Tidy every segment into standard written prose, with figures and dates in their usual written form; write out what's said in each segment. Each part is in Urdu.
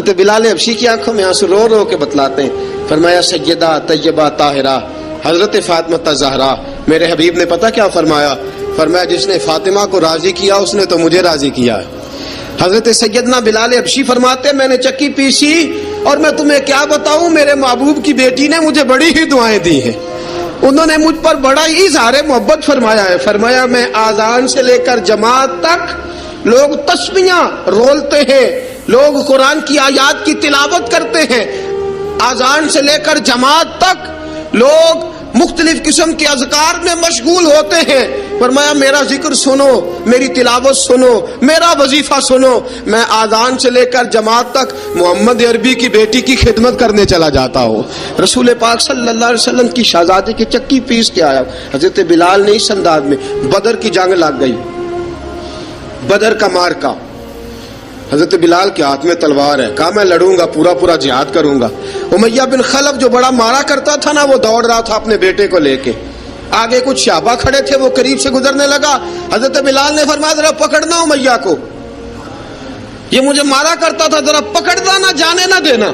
حضرت بلال حبشی کی آنکھوں میں آنسو رو رو کے بتلاتے ہیں. فرمایا سیدہ طیبہ طاہرہ حضرت فاطمہ زہرا. میرے حبیب نے پتہ کیا فرمایا؟ فرمایا جس نے فاطمہ کو راضی کیا اس نے تو مجھے راضی کیا. حضرت سیدنا بلال حبشی فرماتے میں نے چکی پیسی اور میں تمہیں کیا بتاؤں، میرے محبوب کی بیٹی نے مجھے بڑی ہی دعائیں دی ہیں. انہوں نے مجھ پر بڑا ہی اظہار محبت فرمایا ہے. فرمایا میں آذان سے لے کر جماعت تک لوگ تسبیحاں رولتے ہیں، لوگ قرآن کی آیات کی تلاوت کرتے ہیں. آذان سے لے کر جماعت تک لوگ مختلف قسم کے اذکار میں مشغول ہوتے ہیں. فرمایا میرا ذکر سنو، میری تلاوت سنو، میرا وظیفہ سنو. میں آذان سے لے کر جماعت تک محمد عربی کی بیٹی کی خدمت کرنے چلا جاتا ہوں. رسول پاک صلی اللہ علیہ وسلم کی شہزادی کی چکی پیس کے آیا. حضرت بلال نے اس انداز میں بدر کی جنگ لگ گئی، بدر کا مارکا. حضرت بلال کے ہاتھ میں تلوار ہے. کہا میں لڑوں گا، پورا جہاد کروں گا. امیہ بن خلف جو بڑا مارا کرتا تھا نا، وہ دوڑ رہا تھا اپنے بیٹے کو لے کے. آگے کچھ صحابہ کھڑے تھے، وہ قریب سے گزرنے لگا. حضرت بلال نے فرمایا ذرا پکڑنا امیہ کو، یہ مجھے مارا کرتا تھا، ذرا پکڑنا، نہ جانے نہ دینا.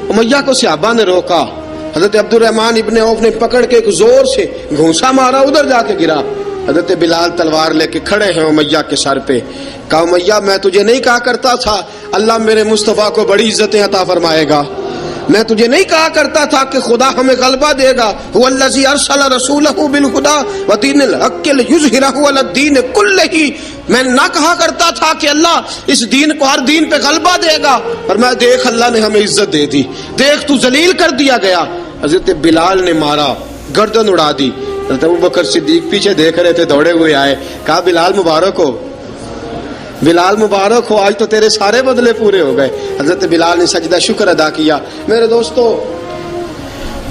امیہ کو صحابہ نے روکا. حضرت عبد الرحمن ابن عوف نے پکڑ کے ایک زور سے گھونسا مارا، ادھر جا کے گرا. حضرت بلال تلوار لے کے کھڑے ہیں امیہ کے سر پہ. کہا امیہ میں تجھے نہیں کہا کرتا تھا اللہ میرے مصطفیٰ کو بڑی عزتیں عطا فرمائے گا؟ میں تجھے نہیں کہا کرتا تھا کہ خدا ہمیں غلبہ دے گا؟ هو الذی ارسل رسولہ بالہدی ودین الحق لیظہرہ علی الدین کلہ. میں نہ کہا کرتا تھا کہ اللہ اس دین کو ہر دین پہ غلبہ دے گا، پر میں دیکھ اللہ نے ہمیں عزت دے دی، دیکھ تو ذلیل کر دیا گیا. حضرت بلال نے مارا، گردن اڑا دی. حضرت ابوبکر صدیق پیچھے دیکھ رہے تھے، دوڑے ہوئے آئے. کہا بلال مبارک ہو، بلال مبارک ہو، آج تو تیرے سارے بدلے پورے ہو گئے. حضرت بلال نے سجدہ شکر ادا کیا. میرے دوستو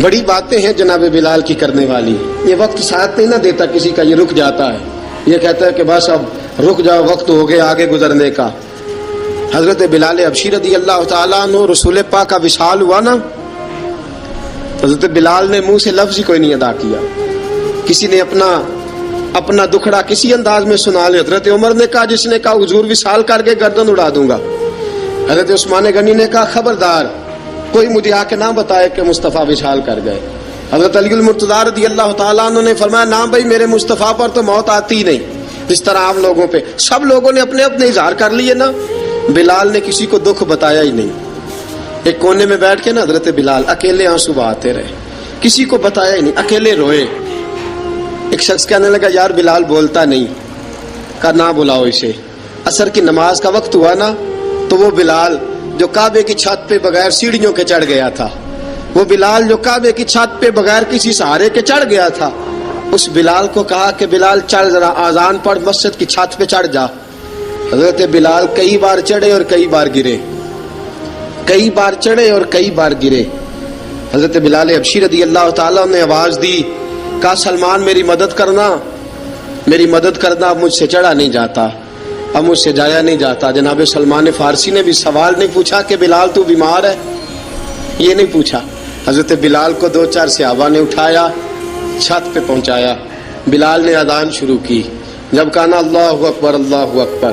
بڑی باتیں ہیں جناب بلال کی کرنے والی. یہ وقت ساتھ نہیں نہ دیتا کسی کا، یہ رک جاتا ہے، یہ کہتا ہے کہ بس اب رک جاؤ، وقت ہو گیا آگے گزرنے کا. حضرت بلال حبشی رضی اللہ تعالیٰ عنہ رسول پاک کا وصال ہوا نا، حضرت بلال نے منہ سے لفظ ہی کوئی نہیں ادا کیا. کسی نے اپنا دکھڑا کسی انداز میں سنا لے. حضرت عمر نے کہا، جس نے کہا حضور وصال کر کے گردن اڑا دوں گا. حضرت عثمان غنی نے کہا خبردار کوئی مجھے آ کے نہ بتائے کہ مصطفیٰ وصال کر گئے. حضرت علی المرتضیٰ رضی اللہ تعالیٰ عنہ نے فرمایا نہ بھائی میرے مصطفیٰ پر تو موت آتی ہی نہیں، جس طرح عام لوگوں پہ. سب لوگوں نے اپنے اپنے اظہار کر لیے نا، بلال نے کسی کو دکھ بتایا ہی نہیں. ایک کونے میں بیٹھ کے نا حضرت بلال اکیلے آنسو بہاتے رہے، کسی کو بتایا ہی نہیں، اکیلے روئے. ایک شخص کہنے لگا یار بلال بولتا نہیں. کہا نہ بلاؤ اسے. عصر کی نماز کا وقت ہوا نا، تو وہ بلال جو کعبے کی چھت پہ بغیر سیڑھیوں کے چڑھ گیا تھا، وہ بلال جو کعبے کی چھت پہ بغیر کسی سہارے کے چڑھ گیا تھا، اس بلال کو کہا کہ بلال چڑھ ذرا، آذان پڑھ، مسجد کی چھت پہ چڑھ جا. حضرت بلال کئی بار چڑھے اور کئی بار گرے، کئی بار چڑھے اور کئی بار گرے. حضرت بلال حبشی رضی اللہ تعالیٰ نے آواز دی، کہا سلمان میری مدد کرنا، میری مدد کرنا. اب مجھ سے چڑھا نہیں جاتا، اب مجھ سے جایا نہیں جاتا. جناب سلمان فارسی نے بھی سوال نہیں پوچھا کہ بلال تو بیمار ہے، یہ نہیں پوچھا. حضرت بلال کو 2-4 صحابہ نے اٹھایا، چھت پہ پہنچایا. بلال نے اذان شروع کی. جب کہا نا اللہ اکبر اللہ اکبر،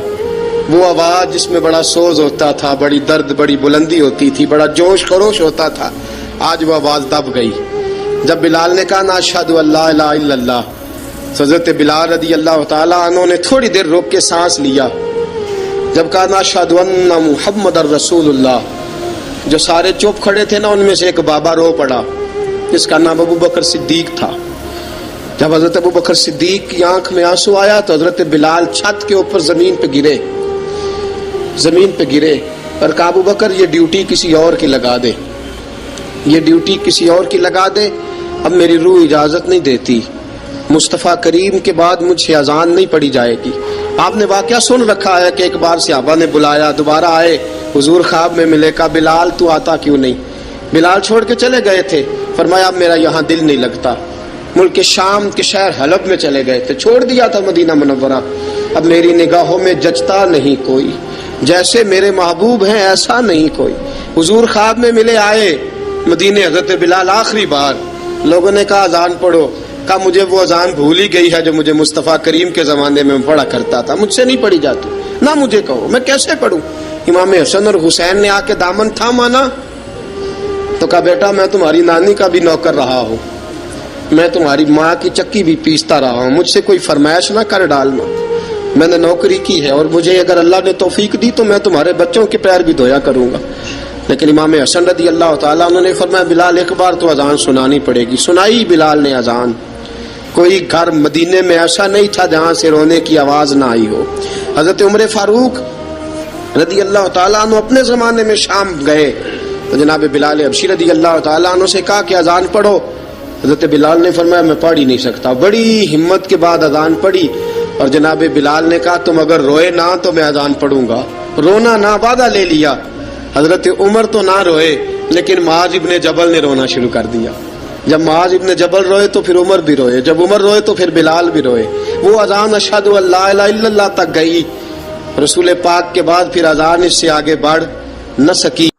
وہ آواز جس میں بڑا سوز ہوتا تھا، بڑی درد، بڑی بلندی ہوتی تھی، بڑا جوش خروش ہوتا تھا، آج وہ آواز دب گئی. جب بلال نے کہا نا اشہد ان لا الہ الا اللہ، حضرت بلال رضی اللہ تعالیٰ عنہ نے تھوڑی دیر روک کے سانس لیا. جب کہا نا اشہد ان محمد الرسول اللہ، جو سارے چپ کھڑے تھے نا ان میں سے ایک بابا رو پڑا، جس کا نام ابو بکر صدیق تھا. جب حضرت ابو بکر صدیق کی آنکھ میں آنسو آیا تو حضرت بلال چھت کے اوپر زمین پہ گرے، زمین پہ گرے اور کہا ابو بکر یہ ڈیوٹی کسی اور کی لگا دے، یہ ڈیوٹی کسی اور کی لگا دے، اب میری روح اجازت نہیں دیتی، مصطفیٰ کریم کے بعد مجھ سے اذان نہیں پڑھی جائے گی. آپ نے واقعہ سن رکھا ہے کہ ایک بار صحابہ نے بلایا، دوبارہ آئے، حضور خواب میں ملے. کہا بلال تو آتا کیوں نہیں؟ بلال چھوڑ کے چلے گئے تھے. فرمایا اب میرا یہاں دل نہیں لگتا. ملک شام کے شہر حلب میں چلے گئے تھے، چھوڑ دیا تھا مدینہ منورہ. اب میری نگاہوں میں جچتا نہیں کوئی، جیسے میرے محبوب ہیں ایسا نہیں کوئی. حضور خواب میں ملے، آئے مدینے. حضرت بلال آخری بار، لوگوں نے کہا اذان پڑھو. کہا مجھے وہ اذان بھول ہی گئی ہے جو مجھے مصطفیٰ کریم کے زمانے میں پڑھا کرتا تھا، مجھ سے نہیں پڑھی جاتی، نہ مجھے کہو، میں کیسے پڑھوں؟ امام حسن اور حسین نے آ کے دامن تھاما نا تو کہا بیٹا میں تمہاری نانی کا بھی نوکر رہا ہوں، میں تمہاری ماں کی چکی بھی پیستا رہا ہوں، مجھ سے کوئی فرمائش نہ کر ڈالنا، میں نے نوکری کی ہے اور مجھے اگر اللہ نے توفیق دی تو میں تمہارے بچوں کے پیر بھی دھویا کروں گا۔ لیکن امام حسن رضی اللہ تعالیٰ عنہ نے فرمایا بلال ایک بار تو اذان سنانی پڑے گی۔ سنائی بلال نے اذان۔ کوئی گھر مدینے میں ایسا نہیں تھا جہاں سے رونے کی آواز نہ آئی ہو۔ حضرت عمر فاروق رضی اللہ تعالیٰ عنہ اپنے زمانے میں شام گئے تو جناب بلال حبشی رضی اللہ تعالیٰ عنہ سے کہا کہ اذان پڑھو۔ حضرت بلال نے فرمایا میں پڑھ ہی نہیں سکتا۔ بڑی ہمت کے بعد اذان پڑھی اور جناب بلال نے کہا تم اگر روئے نہ تو میں اذان پڑھوں گا۔ رونا نہ، وعدہ لے لیا۔ حضرت عمر تو نہ روئے لیکن معاذ ابن جبل نے رونا شروع کر دیا۔ جب معاذ ابن جبل روئے تو پھر عمر بھی روئے، جب عمر روئے تو پھر بلال بھی روئے۔ وہ اذان اشہد ان لا الہ الا اللہ تک گئی، رسول پاک کے بعد پھر اذان اس سے آگے بڑھ نہ سکی۔